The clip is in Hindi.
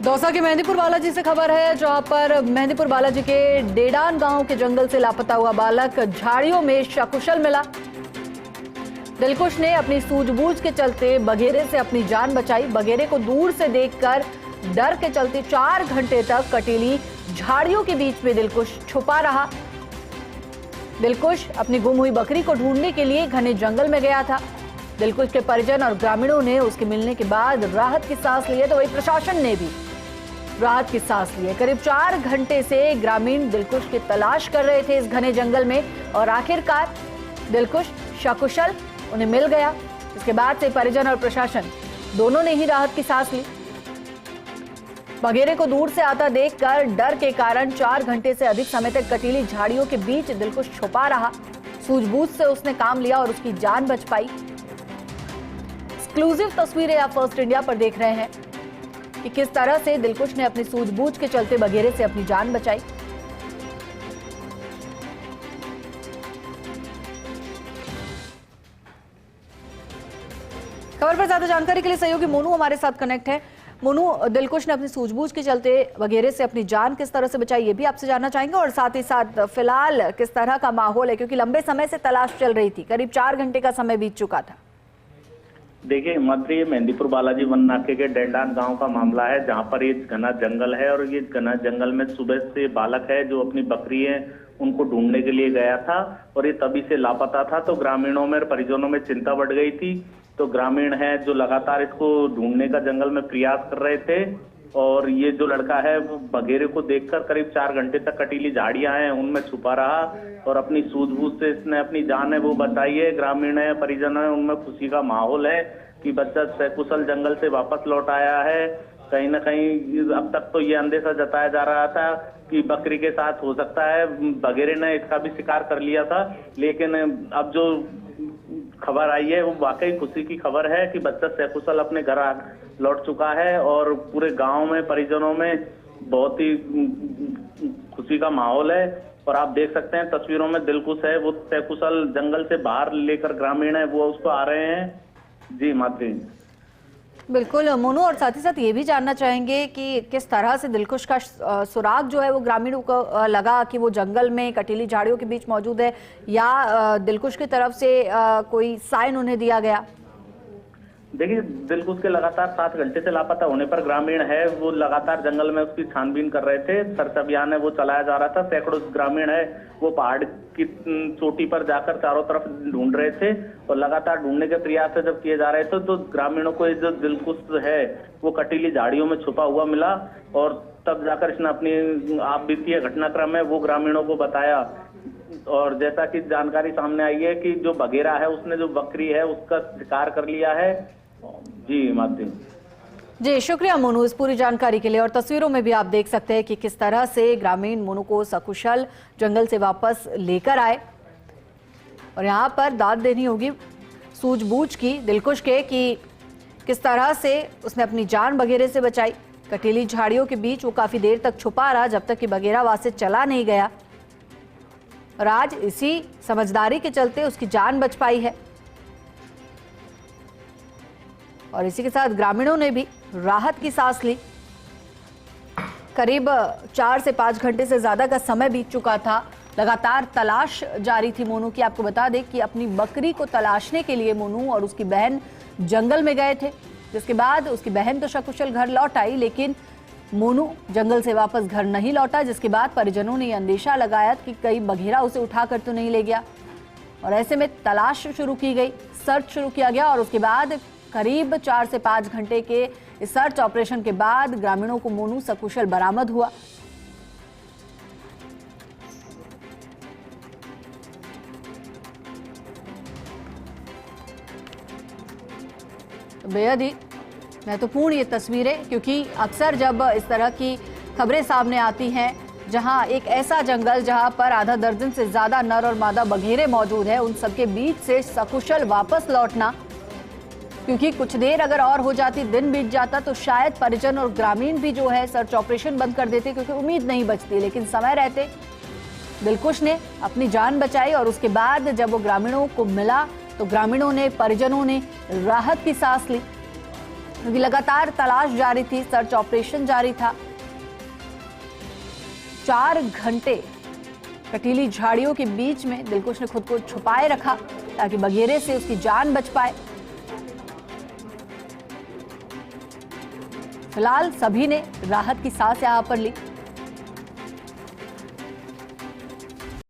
दौसा के मेहंदीपुर बालाजी से खबर है, जहां पर मेहंदीपुर बालाजी के डेडान गांव के जंगल से लापता हुआ बालक झाड़ियों में सकुशल मिला। दिलकुश ने अपनी सूझबूझ के चलते बघेरे से अपनी जान बचाई। बघेरे को दूर से देखकर डर के चलते 4 घंटे तक कटीली झाड़ियों के बीच में दिलकुश छुपा रहा। दिलकुश अपनी गुम हुई बकरी को ढूंढने के लिए घने जंगल में गया था। दिलकुश के परिजन और ग्रामीणों ने उसके मिलने के बाद राहत की सांस ली है, तो वही प्रशासन ने भी राहत की सांस ली है। करीब 4 घंटे से ग्रामीण दिलकुश की तलाश कर रहे थे इस घने जंगल में, और आखिरकार दिलकुश सकुशल उन्हें मिल गया। इसके बाद से परिजन और प्रशासन दोनों ने ही राहत की सांस ली। बघेरे को दूर से आता देखकर डर के कारण 4 घंटे से अधिक समय तक कटीली झाड़ियों के बीच दिलकुश छुपा रहा। सूझबूझ से उसने काम लिया और उसकी जान बच पाई। एक्सक्लूसिव तस्वीरें आप फर्स्ट इंडिया पर देख रहे हैं कि किस तरह से दिलकुश ने अपनी सूझबूझ के चलते बघेरे से अपनी जान बचाई। खबर पर ज्यादा जानकारी के लिए सहयोगी मोनू हमारे साथ कनेक्ट है। मोनू, दिलकुश ने अपनी सूझबूझ के चलते बघेरे से अपनी जान किस तरह से बचाई, ये भी आपसे जानना चाहेंगे, और साथ ही साथ फिलहाल किस तरह का माहौल है, क्योंकि लंबे समय से तलाश चल रही थी, करीब 4 घंटे का समय बीत चुका था। देखिए हिमाद्री, ये मेहंदीपुर बालाजी वन नाके के डेंडान गांव का मामला है, जहां पर ये घना जंगल है। और ये घना जंगल में सुबह से बालक है जो अपनी बकरी है उनको ढूंढने के लिए गया था, और ये तभी से लापता था। तो ग्रामीणों में और परिजनों में चिंता बढ़ गई थी। तो ग्रामीण है जो लगातार इसको ढूंढने का जंगल में प्रयास कर रहे थे। और ये जो लड़का है वो बघेरे को देखकर करीब 4 घंटे तक कटीली झाड़ियां हैं उनमें छुपा रहा, और अपनी सूझबूझ से इसने अपनी जान है वो बचाई है। ग्रामीण है, परिजन है, उनमें खुशी का माहौल है कि बच्चा सकुशल जंगल से वापस लौट आया है। कहीं ना कहीं अब तक तो ये अंदेशा जताया जा रहा था कि बकरी के साथ हो सकता है बघेरे ने इसका भी शिकार कर लिया था, लेकिन अब जो खबर आई है वो वाकई खुशी की खबर है कि बच्चा सकुशल अपने घर लौट चुका है। और पूरे गांव में, परिजनों में बहुत ही खुशी का माहौल है। और आप देख सकते हैं तस्वीरों में दिलकुश है वो सकुशल जंगल से बाहर लेकर ग्रामीण है वो उसको आ रहे हैं। जी माधवी। बिल्कुल मोनू, और साथ ही साथ ये भी जानना चाहेंगे कि किस तरह से दिलकुश का सुराग जो है वो ग्रामीणों को लगा कि वो जंगल में कटीली झाड़ियों के बीच मौजूद है, या दिलकुश की तरफ से कोई साइन उन्हें दिया गया? देखिए दिलकुश के लगातार 7 घंटे से लापता होने पर ग्रामीण है वो लगातार जंगल में उसकी छानबीन कर रहे थे। सर्च अभियान है वो चलाया जा रहा था। सैकड़ों ग्रामीण है वो पहाड़ की चोटी पर जाकर चारों तरफ ढूंढ रहे थे, और लगातार ढूंढने के प्रयास जब किए जा रहे थे तो ग्रामीणों को जो दिलकुश है वो कटीली झाड़ियों में छुपा हुआ मिला। और तब जाकर इसने अपनी आप बीती घटनाक्रम है वो ग्रामीणों को बताया। और जैसा कि जानकारी सामने आई है कि जो बघेरा है उसने जो बकरी है उसका शिकार कर लिया है। जी माधवी। जी शुक्रिया मोनू इस पूरी जानकारी के लिए। और तस्वीरों में भी आप देख सकते हैं कि किस तरह से ग्रामीण मोनू को सकुशल जंगल से वापस लेकर आए, और यहाँ पर दाद देनी होगी सूझबूझ की दिलकुश के कि किस तरह से उसने अपनी जान बघेरे से बचाई। कटीली झाड़ियों के बीच वो काफी देर तक छुपा रहा जब तक कि बघेरा वहां से चला नहीं गया, और आज इसी समझदारी के चलते उसकी जान बच पाई है। और इसी के साथ ग्रामीणों ने भी राहत की सांस ली। करीब 4 से 5 घंटे से ज्यादा का समय बीत चुका था। लगातार तलाश जारी थी मोनू की। आपको बता दें कि अपनी बकरी को तलाशने के लिए मोनू और उसकी बहन जंगल में गए थे, जिसके बाद उसकी बहन तो सकुशल घर लौट आई, लेकिन मोनू जंगल से वापस घर नहीं लौटा, जिसके बाद परिजनों ने अंदेशा लगाया कि कहीं बघेरा उसे उठाकर तो नहीं ले गया। और ऐसे में तलाश शुरू की गई, सर्च शुरू किया गया, और उसके बाद करीब 4 से 5 घंटे के इस सर्च ऑपरेशन के बाद ग्रामीणों को मोनू सकुशल बरामद हुआ। बेहद ही महत्वपूर्ण ये तस्वीरें, क्योंकि अक्सर जब इस तरह की खबरें सामने आती हैं जहां एक ऐसा जंगल जहां पर आधा दर्जन से ज्यादा नर और मादा बघेरे मौजूद है, उन सबके बीच से सकुशल वापस लौटना, क्योंकि कुछ देर अगर और हो जाती, दिन बीत जाता, तो शायद परिजन और ग्रामीण भी जो है सर्च ऑपरेशन बंद कर देते, क्योंकि उम्मीद नहीं बचती। लेकिन समय रहते दिलकुश ने अपनी जान बचाई, और उसके बाद जब वो ग्रामीणों को मिला तो ग्रामीणों ने, परिजनों ने राहत की सांस ली। क्योंकि लगातार तलाश जारी थी, सर्च ऑपरेशन जारी था। 4 घंटे कटीली झाड़ियों के बीच में दिलकुश ने खुद को छुपाए रखा ताकि बघेरे से उसकी जान बच पाए। फिलहाल सभी ने राहत की सांस यहां पर ली।